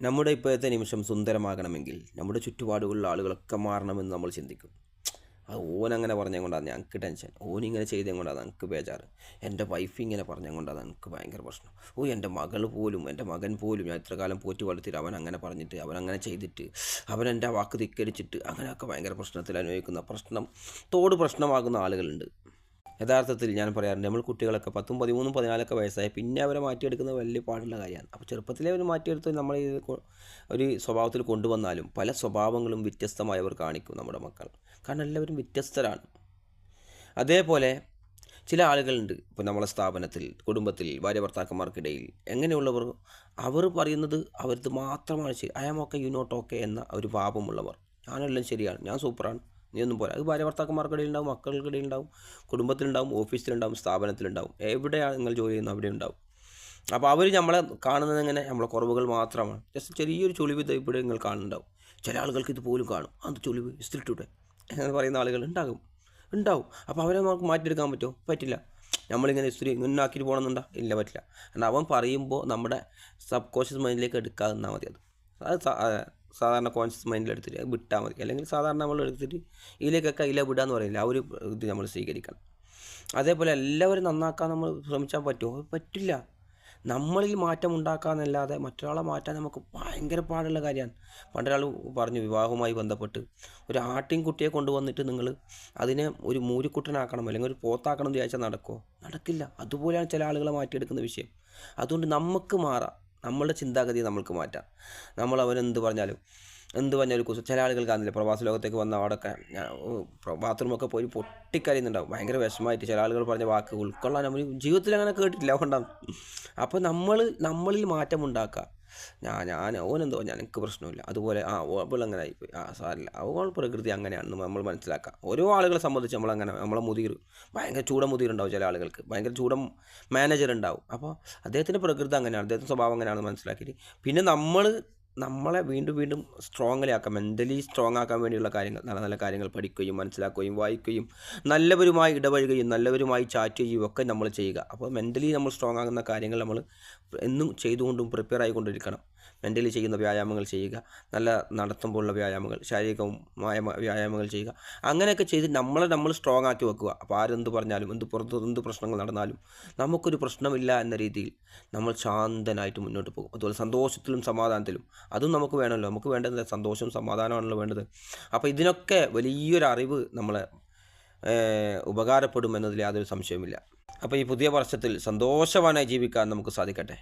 നമ്മുടെ ഇപ്പോഴത്തെ നിമിഷം സുന്ദരമാകണമെങ്കിൽ നമ്മുടെ ചുറ്റുപാടുകളിലുള്ള ആളുകളൊക്കെ മാറണമെന്ന് നമ്മൾ ചിന്തിക്കും. ഓനങ്ങനെ പറഞ്ഞത് കൊണ്ടാണ് ഞങ്ങൾക്ക് ടെൻഷൻ, ഓനിങ്ങനെ ചെയ്തത് കൊണ്ടാണ് ഞങ്ങൾക്ക് ബേജാറ്, എൻ്റെ വൈഫ് ഇങ്ങനെ പറഞ്ഞത് കൊണ്ടാണ് എനിക്ക് ഭയങ്കര പ്രശ്നം, എൻ്റെ മകൻ പോലും ഞാൻ ഇത്ര കാലം പോറ്റി വളർത്തിയിട്ട് അവൻ അങ്ങനെ പറഞ്ഞിട്ട്, അവൻ അങ്ങനെ ചെയ്തിട്ട്, അവൻ എൻ്റെ വാക്ക് ധിക്കരിച്ചിട്ട്, അങ്ങനെയൊക്കെ ഭയങ്കര പ്രശ്നത്തിൽ അനുഭവിക്കുന്ന പ്രശ്നമാകുന്ന ആളുകളുണ്ട്. യഥാർത്ഥത്തിൽ ഞാൻ പറയാറുണ്ട്, നമ്മൾ കുട്ടികളൊക്കെ 10, 13, 14 വയസ്സായി പിന്നെ അവരെ മാറ്റിയെടുക്കുന്നത് വലിയ പാടുള്ള കാര്യമാണ്. അപ്പോൾ ചെറുപ്പത്തിലേ അവർ മാറ്റിയെടുത്ത് നമ്മൾ ഒരു സ്വഭാവത്തിൽ കൊണ്ടുവന്നാലും പല സ്വഭാവങ്ങളും വ്യത്യസ്തമായി അവർ കാണിക്കും നമ്മുടെ മക്കൾ. കാരണം എല്ലാവരും വ്യത്യസ്തരാണ്. അതേപോലെ ചില ആളുകളുണ്ട്, ഇപ്പോൾ നമ്മളെ സ്ഥാപനത്തിൽ, കുടുംബത്തിൽ, ഭാര്യ ഭർത്താക്കന്മാർക്കിടയിൽ എങ്ങനെയുള്ളവർ, അവർ പറയുന്നത് അവരത് മാത്രമാണ് ശരി, I am okay you not okay എന്ന ഒരു ഭാവമുള്ളവർ. ഞാനെല്ലാം ശരിയാണ്, ഞാൻ സൂപ്പറാണ്, നീ ഒന്നും പോരാ. അത് ഭാര്യ ഭർത്താക്കന്മാർക്കിടയിൽ ഉണ്ടാവും, മക്കൾക്കിടയിൽ ഉണ്ടാവും, കുടുംബത്തിലുണ്ടാവും, ഓഫീസിലുണ്ടാവും, സ്ഥാപനത്തിലുണ്ടാവും, എവിടെയാണ് നിങ്ങൾ ജോലി ചെയ്യുന്നത് അവിടെ ഉണ്ടാവും. അപ്പോൾ അവർ നമ്മളെ കാണുന്നത് എങ്ങനെ, നമ്മളെ കുറവുകൾ മാത്രമാണ്. ജസ്റ്റ് ചെറിയൊരു ചുളിവ് ഇവിടെ നിങ്ങൾ കാണുന്നുണ്ടാവും. ചില ആളുകൾക്ക് ഇത് പോലും കാണും, അത് ചുളിവ് ഇസ്തിരിട്ടൂടെ അങ്ങനെ പറയുന്ന ആളുകൾ ഉണ്ടാവും. അപ്പോൾ അവരെ നമുക്ക് മാറ്റിയെടുക്കാൻ പറ്റുമോ? പറ്റില്ല. നമ്മളിങ്ങനെ ഇസ്തിരി ഇങ്ങനെ ആക്കിയിട്ട് പോകണമെന്നുണ്ടോ? ഇല്ല, പറ്റില്ല. കാരണം അവൻ പറയുമ്പോൾ നമ്മുടെ സബ് കോൺഷ്യസ് മൈൻഡിലേക്ക് എടുക്കാതെ നിന്നാൽ മതി. അത് സാധാരണ കോൺഷ്യസ് മൈൻഡിൽ എടുത്തിട്ട് വിട്ടാൽ മതി. അല്ലെങ്കിൽ സാധാരണ നമ്മൾ എടുത്തിട്ട് ഇതിലേക്കൊക്കെ വിടുക എന്ന് പറയില്ല, ആ ഒരു ഇത് നമ്മൾ സ്വീകരിക്കണം. അതേപോലെ എല്ലാവരും നന്നാക്കാൻ നമ്മൾ ശ്രമിച്ചാൽ പറ്റുമോ? പറ്റില്ല. നമ്മളിൽ മാറ്റം ഉണ്ടാക്കാമെന്നല്ലാതെ മറ്റൊരാളെ മാറ്റാൻ നമുക്ക് ഭയങ്കര പാടുള്ള കാര്യമാണ്. പണ്ടൊരാൾ പറഞ്ഞു, വിവാഹവുമായി ബന്ധപ്പെട്ട് ഒരു ആട്ടിൻകുട്ടിയെ കൊണ്ടുവന്നിട്ട് നിങ്ങൾ അതിനെ ഒരു മൂരിക്കുട്ടനാക്കണം അല്ലെങ്കിൽ ഒരു പോത്താക്കണം എന്ന് വിചാരിച്ചാൽ നടക്കുമോ? നടക്കില്ല. അതുപോലെയാണ് ചില ആളുകളെ മാറ്റിയെടുക്കുന്ന വിഷയം. അതുകൊണ്ട് നമുക്ക് മാറാം, നമ്മളുടെ ചിന്താഗതി നമ്മൾക്ക് മാറ്റാം. നമ്മൾ അവരെന്ത് പറഞ്ഞാലും ചില ആളുകൾ കാണുന്നില്ല, പ്രവാസ ലോകത്തേക്ക് വന്ന അവിടെയൊക്കെ ബാത്റൂമൊക്കെ പോയി പൊട്ടിക്കരയുന്നുണ്ടാവും, ഭയങ്കര വിഷമമായിട്ട്. ചില ആളുകൾ പറഞ്ഞ വാക്ക് ഉൾക്കൊള്ളാൻ നമ്മൾ ജീവിതത്തിൽ അങ്ങനെ കേട്ടിട്ടില്ല, അതുകൊണ്ടാണ്. അപ്പോൾ നമ്മളിൽ മാറ്റമുണ്ടാക്കുക. ഓനെന്തോ എനിക്ക് പ്രശ്നമില്ല, അതുപോലെ ഓൾ അങ്ങനെ ആയിപ്പോയി, സാരില്ല, ഓൾ പ്രകൃതി അങ്ങനെയാണെന്ന് നമ്മൾ മനസ്സിലാക്കുക. ഓരോ ആളുകളെ സംബന്ധിച്ച് നമ്മളെ മുതിർ ഭയങ്കര മുതിരുണ്ടാവും, ചില ആളുകൾക്ക് ഭയങ്കര മാനേജർ ഉണ്ടാവും. അപ്പോൾ അദ്ദേഹത്തിൻ്റെ പ്രകൃതി അങ്ങനെയാണ്, അദ്ദേഹത്തിൻ്റെ സ്വഭാവം അങ്ങനെയാണെന്ന് മനസ്സിലാക്കിയിട്ട് പിന്നെ നമ്മളെ വീണ്ടും സ്ട്രോങ്ങിലി ആക്കാം, മെൻ്റലി സ്ട്രോങ് ആക്കാൻ വേണ്ടിയുള്ള കാര്യങ്ങൾ, നല്ല നല്ല കാര്യങ്ങൾ പഠിക്കുകയും മനസ്സിലാക്കുകയും വായിക്കുകയും നല്ലവരുമായി ഇടപഴകുകയും നല്ലവരുമായി ചാറ്റ് ചെയ്യുകയും ഒക്കെ നമ്മൾ ചെയ്യുക. അപ്പോൾ മെൻ്റലി നമ്മൾ സ്ട്രോങ് ആകുന്ന കാര്യങ്ങൾ നമ്മൾ എന്നും ചെയ്തുകൊണ്ടും പ്രിപ്പയർ ആയിക്കൊണ്ടിരിക്കണം. മെൻ്റലി ചെയ്യുന്ന വ്യായാമങ്ങൾ ചെയ്യുക, നല്ല നടത്തുമ്പോഴുള്ള വ്യായാമങ്ങൾ, ശാരീരികമായ വ്യായാമങ്ങൾ ചെയ്യുക. അങ്ങനെയൊക്കെ ചെയ്ത് നമ്മൾ സ്ട്രോങ് ആക്കി വെക്കുക. അപ്പോൾ ആരെന്ത് പറഞ്ഞാലും, എന്ത് പ്രശ്നങ്ങൾ നടന്നാലും നമുക്കൊരു പ്രശ്നമില്ല എന്ന രീതിയിൽ നമ്മൾ ശാന്തനായിട്ട് മുന്നോട്ട് പോകും. അതുപോലെ സന്തോഷത്തിലും സമാധാനത്തിലും, അതും നമുക്ക് വേണമല്ലോ. നമുക്ക് വേണ്ടത് സന്തോഷവും സമാധാനമാണല്ലോ വേണ്ടത്. അപ്പോൾ ഇതിനൊക്കെ വലിയൊരു അറിവ് നമ്മളെ ഉപകാരപ്പെടുമെന്നതിൽ യാതൊരു സംശയവുമില്ല. അപ്പോൾ ഈ പുതിയ വർഷത്തിൽ സന്തോഷവാനായി ജീവിക്കാൻ നമുക്ക് സാധിക്കട്ടെ.